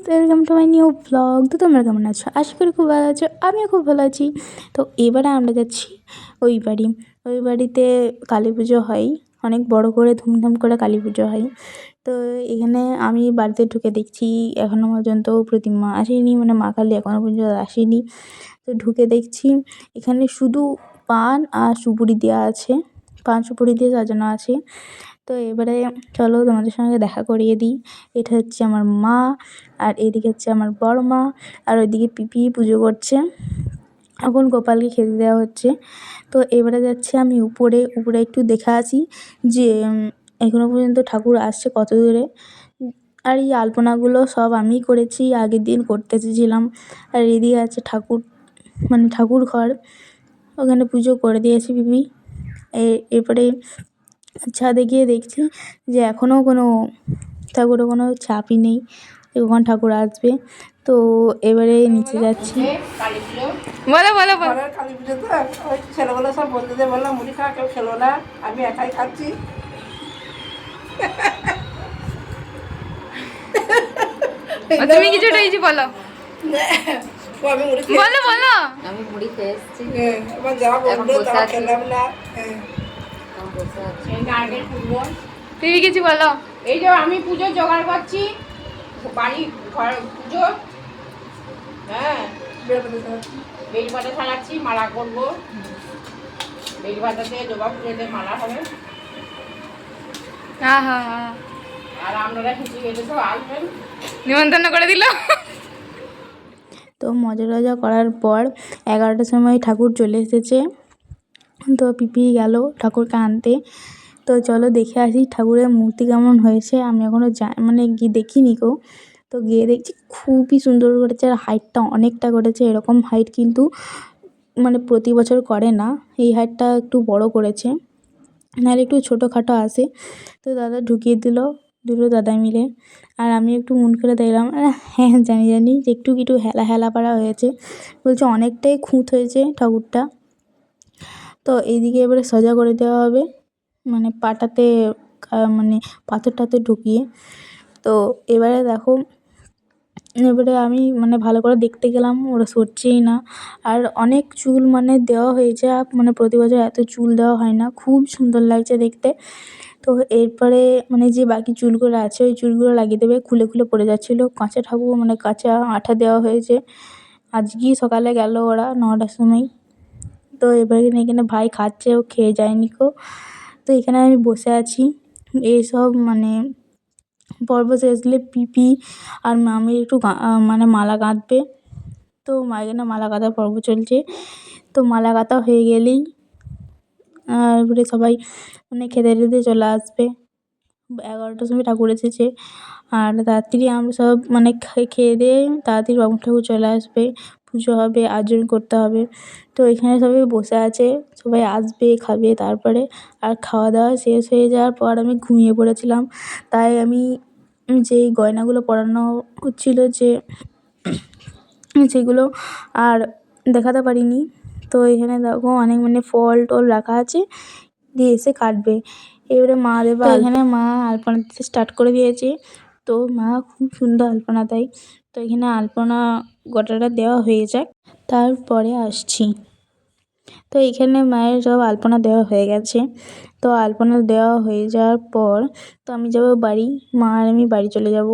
তো welcome to my new blog. তো তোমরা কেমন আছো? আশা করি খুব ভালো আছো, আমিও খুব ভালো আছি। তো এবারে আমরা যাচ্ছি ওই বাড়িতে কালী পুজো হয়, অনেক বড় করে ধুমধাম করে কালী পুজো হয়। তো এখানে আমি বাড়িতে ঢুকে দেখছি এখনও পর্যন্ত প্রতিমা আসেনি, মানে মা কালী এখনও পর্যন্ত আসেনি। তো ঢুকে দেখছি এখানে শুধু পান আর সুপুরি দেওয়া আছে, পান সুপুরি দিয়ে সাজানো আছে। তো এবারে চলো তোমাদের সঙ্গে দেখা করিয়ে দিই। এটা হচ্ছে আমার মা, আর এদিকে হচ্ছে আমার বড় মা, আর ওইদিকে পিপি পুজো করছে। এখন গোপালকে খেতে দেওয়া হচ্ছে। তো এবারে যাচ্ছি আমি উপরে একটু দেখে আসি যে এখনও পর্যন্ত ঠাকুর আসছে কত দূরে। আর এই আলপনাগুলো সব আমিই করেছি, আগের দিন করতে এসেছিলাম। আর এদিকে আছে ঠাকুর, মানে ঠাকুর ঘর, ওখানে পুজো করে দিয়েছি পিপি। এরপরে ছাদে গিয়ে দেখছি যে এখনও কোনো ঠাকুরের কোনো চাপই নেই যে কখন ঠাকুর আসবে। তো এবারে নিচে যাচ্ছি। বলো বলো বলো। কালী পুজো তো ওই ছেলেগুলো সব বন্ধুদের বললাম মুড়ি খাওয়া কেউ খেলো না, আমি একাই খাচ্ছি। তুমি কিছু একটা বলো। আমি মুড়ি বলো বলো। আমি মুড়ি খেয়ে এসেছি। আমার যাওয়া বন্ধু তাও খেলাম না। তুমি কিছু বলো। এই যে আমি পুজো জোগাড় করছি, বাড়ি ঘর পুজো। হ্যাঁ, বেলপাতা সাজাচ্ছি, মালা করবো। বেলপাতাতে জবা পুজোতে মালা হবে। আর আপনারা খিচুড়ি খেতে তো আসবেন, নিমন্ত্রণ করে দিল। তো মজা টজা করার পর 11টার সময় ঠাকুর চলে এসেছে। তো পিপি গেল ঠাকুরকে আনতে। তো চলো দেখে আসি ঠাকুরের মূর্তি কেমন হয়েছে। আমি এখনও মানে গিয়ে দেখিনি গো। তো গিয়ে দেখছি খুবই সুন্দর করেছে, আর হাইটটা অনেকটা করেছে। এরকম হাইট কিন্তু মানে প্রতি বছর করে না, এই হাইটটা একটু বড় করেছে, নাহলে একটু ছোটোখাটো আসে। তো দাদা ঢুকিয়ে দিল, দুটো দাদা মিলে। আর আমি একটু মন করে দেখলাম, হ্যাঁ জানি যে একটু হেলা হেলা পাড়া হয়েছে। বলছে অনেকটাই খুঁত হয়েছে ঠাকুরটা। তো এইদিকে এবারে সোজা করে দেওয়া হবে, মানে পাটাতে মানে পাথর টাথর ঢুকিয়ে। তো এবারে দেখো, এবারে আমি মানে ভালো করে দেখতে গেলাম, ওরা সরছেই না। আর অনেক চুল মানে দেওয়া হয়েছে, মানে প্রতি বছর এত চুল দেওয়া হয় না, খুব সুন্দর লাগছে দেখতে। তো এরপরে মানে যে বাকি চুলগুলো আছে ওই চুলগুলো লাগিয়ে দেবে, খুলে খুলে পড়ে যাচ্ছিলো। কাঁচা ঠাকুর, মানে কাঁচা আঠা দেওয়া হয়েছে। আজকেই সকালে গেল ওরা 9টার সময়। তো এবারে এখানে ভাই খাচ্ছে, ও খেয়ে যায়নি কো। তো এখানে আমি বসে আছি, এইসব মানে পর্ব শেষ হলে পিপি আর মামি একটু মানে মালা গাঁথবে। তো এখানে মালা গাঁথার পর্ব চলছে। তো মালা গাঁথা হয়ে গেলেই এবারে সবাই মানে খেতে টেতে চলে আসবে। 11টার সময় ঠাকুর এসেছে, আর তাড়াতাড়ি আমরা সব মানে খেয়ে দিয়ে তাড়াতাড়ি বামুন ঠাকুর চলে আসবে, পুজো হবে, আয়োজন করতে হবে। তো এখানে সবাই বসে আছে, সবাই আসবে খাবে তারপরে। আর খাওয়া দাওয়া শেষ হয়ে যাওয়ার পর আমি ঘুমিয়ে পড়েছিলাম। তাই আমি যেই গয়নাগুলো পরানো হচ্ছিলো সেগুলো আর দেখাতে পারিনি। তো এখানে দেখো অনেক মানে ফল টল রাখা আছে, দিয়ে এসে কাটবে। এবারে মা দেবে। তো এখানে মা আলপনা দিতে স্টার্ট করে দিয়েছে। তো মা খুব সুন্দর আলপনা দেয়। তো এখানে আলপনা গোটাটা দেওয়া হয়ে যাক, তারপরে আসছি। তো এখানে মায়ের সব আলপনা দেওয়া হয়ে গেছে। তো আলপনা দেওয়া হয়ে যাওয়ার পর তো আমি যাব বাড়ি, মা আর আমি বাড়ি চলে যাব।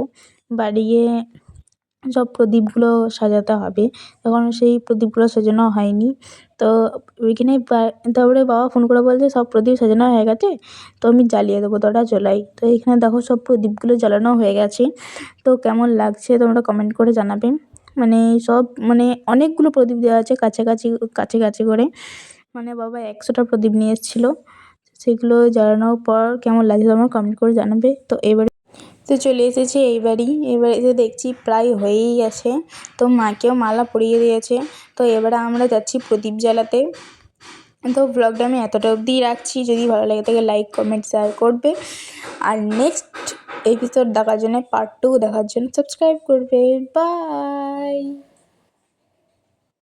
বাড়ি গিয়ে সব প্রদীপগুলো সাজাতে হবে, এখনও সেই প্রদীপগুলো সাজানো হয়নি। তো ওইখানে তারপরে বাবা ফোন করে বলছে সব প্রদীপ সাজানো হয়ে গেছে, তো আমি জ্বালিয়ে দেবো, তোরা জ্বলাই। তো এখানে দেখো সব প্রদীপগুলো জ্বালানো হয়ে গেছে। তো কেমন লাগছে তোমরা কমেন্ট করে জানাবে। মানে সব মানে অনেকগুলো প্রদীপ দেওয়া আছে কাছে করে, মানে বাবা 100টা প্রদীপ নিয়ে এসেছিলো। সেগুলো জ্বালানোর পর কেমন লাগছে তোমরা কমেন্ট করে জানাবে। তো এবারে তো চলে এসেছি এবারে এসে দেখছি প্রায় হয়েই গেছে। তো মাকেও মালা পরিয়ে দিয়েছে। তো এবারে আমরা যাচ্ছি প্রদীপ জ্বালাতে। তো ব্লগটা আমি এতটা অবধিই রাখছি, যদি ভালো লাগে থাকে লাইক কমেন্ট শেয়ার করবে। আর নেক্সট এপিসোড দেখার জন্য পার্ট 2 দেখার জন্য সাবস্ক্রাইব করবে। বাই।